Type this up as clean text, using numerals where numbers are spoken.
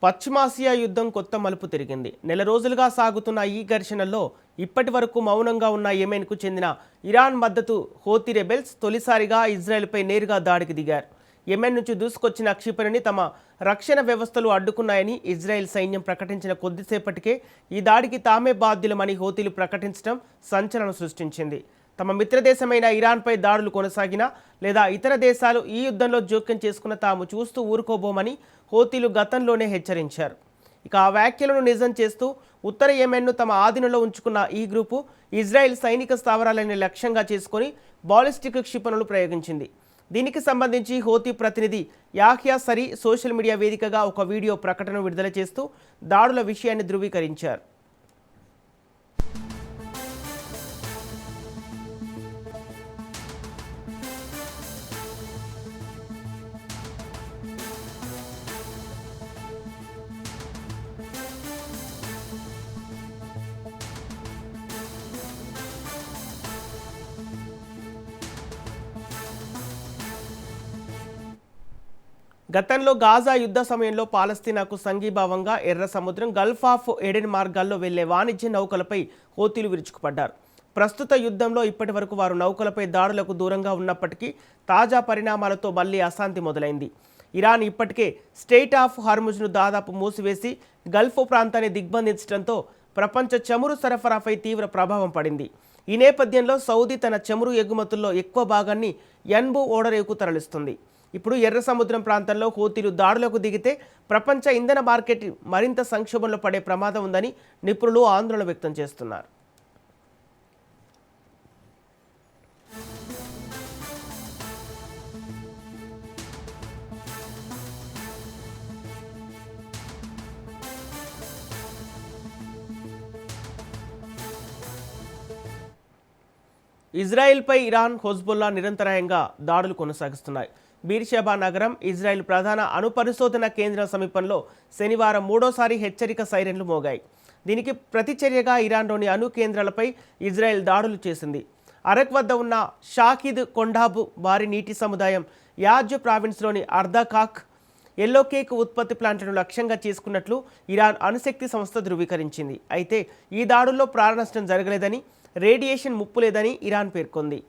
పశ్చిమాసియా యుద్ధం కొత్త మలుపు తిరిగింది. నెల రోజులుగా సాగుతున్న ఈ ఘర్షణల్లో ఇప్పటి వరకు మౌనంగా ఉన్న యెమెన్కు చెందిన ఇరాన్ మద్దతు హూతీ రెబెల్స్ తొలిసారిగా ఇజ్రాయెల్పై నేరుగా దాడికి దిగారు. యెమెన్ నుంచి దూసుకొచ్చిన క్షిపణిని తమ రక్షణ వ్యవస్థలు అడ్డుకున్నాయని ఇజ్రాయెల్ సైన్యం ప్రకటించిన కొద్దిసేపటికే ఈ దాడికి తామే బాధ్యులమని హూతీలు ప్రకటించడం సంచలనం సృష్టించింది. తమ మిత్రదేశమైన ఇరాన్పై దాడులు కొనసాగినా లేదా ఇతర దేశాలు ఈ యుద్ధంలో జోక్యం చేసుకున్న తాము చూస్తూ ఊరుకోబోమని హూతీలు గతంలోనే హెచ్చరించారు. ఇక ఆ వ్యాఖ్యలను నిజం చేస్తూ ఉత్తర యెమెన్ను తమ ఆధీనంలో ఉంచుకున్న ఈ గ్రూపు ఇజ్రాయెల్ సైనిక స్థావరాలని లక్ష్యంగా చేసుకుని బాలిస్టిక్ క్షిపణులు ప్రయోగించింది. దీనికి సంబంధించి హూతీ ప్రతినిధి యాహ్యా సరీ సోషల్ మీడియా వేదికగా ఒక వీడియో ప్రకటన విడుదల చేస్తూ దాడుల విషయాన్ని ధృవీకరించారు. గతంలో గాజా యుద్ధ సమయంలో పాలస్తీనాకు సంఘీభావంగా ఎర్ర సముద్రం, గల్ఫ్ ఆఫ్ ఎడెన్ మార్గాల్లో వెళ్లే వాణిజ్య నౌకలపై హూతీలు విరుచుకుపడ్డారు. ప్రస్తుత యుద్ధంలో ఇప్పటి వరకు వారు నౌకలపై దాడులకు దూరంగా ఉన్నప్పటికీ తాజా పరిణామాలతో మళ్లీ అశాంతి మొదలైంది. ఇరాన్ ఇప్పటికే స్టేట్ ఆఫ్ హార్ముజ్ను దాదాపు మూసివేసి గల్ఫ్ ప్రాంతాన్ని దిగ్బంధించడంతో ప్రపంచ చమురు సరఫరాపై తీవ్ర ప్రభావం పడింది. ఈ నేపథ్యంలో సౌదీ తన చమురు ఎగుమతుల్లో ఎక్కువ భాగాన్ని యన్బు ఓడరేవుకు తరలిస్తుంది. ఇప్పుడు ఎర్ర సముద్రం ప్రాంతంలో హూతీలు దాడులకు దిగితే ప్రపంచ ఇంధన మార్కెట్ మరింత సంక్షోభంలో పడే ప్రమాదం ఉందని నిపుణులు ఆందోళన వ్యక్తం చేస్తున్నారు. ఇజ్రాయెల్పై ఇరాన్, హెజ్బొల్లా నిరంతరాయంగా దాడులు కొనసాగిస్తున్నాయి. బీర్షెబా నగరం, ఇజ్రాయెల్ ప్రధాన అణు పరిశోధన కేంద్రం సమీపంలో శనివారం మూడోసారి హెచ్చరిక సైరన్లు మోగాయి. దీనికి ప్రతిచర్యగా ఇరాన్లోని అణు కేంద్రాలపై ఇజ్రాయెల్ దాడులు చేసింది. అరక్ వద్ద ఉన్న షాకిద్ కొండాబు భారీ నీటి సముదాయం, యాజ్ ప్రావిన్స్లోని అర్దాఖాక్, ఎల్లో కేక్ ఉత్పత్తి ప్లాంట్లను లక్ష్యంగా చేసుకున్నట్లు ఇరాన్ అణుశక్తి సంస్థ ధృవీకరించింది. అయితే ఈ దాడుల్లో ప్రాణ నష్టం జరగలేదని, రేడియేషన్ ముప్పు లేదని ఇరాన్ పేర్కొంది.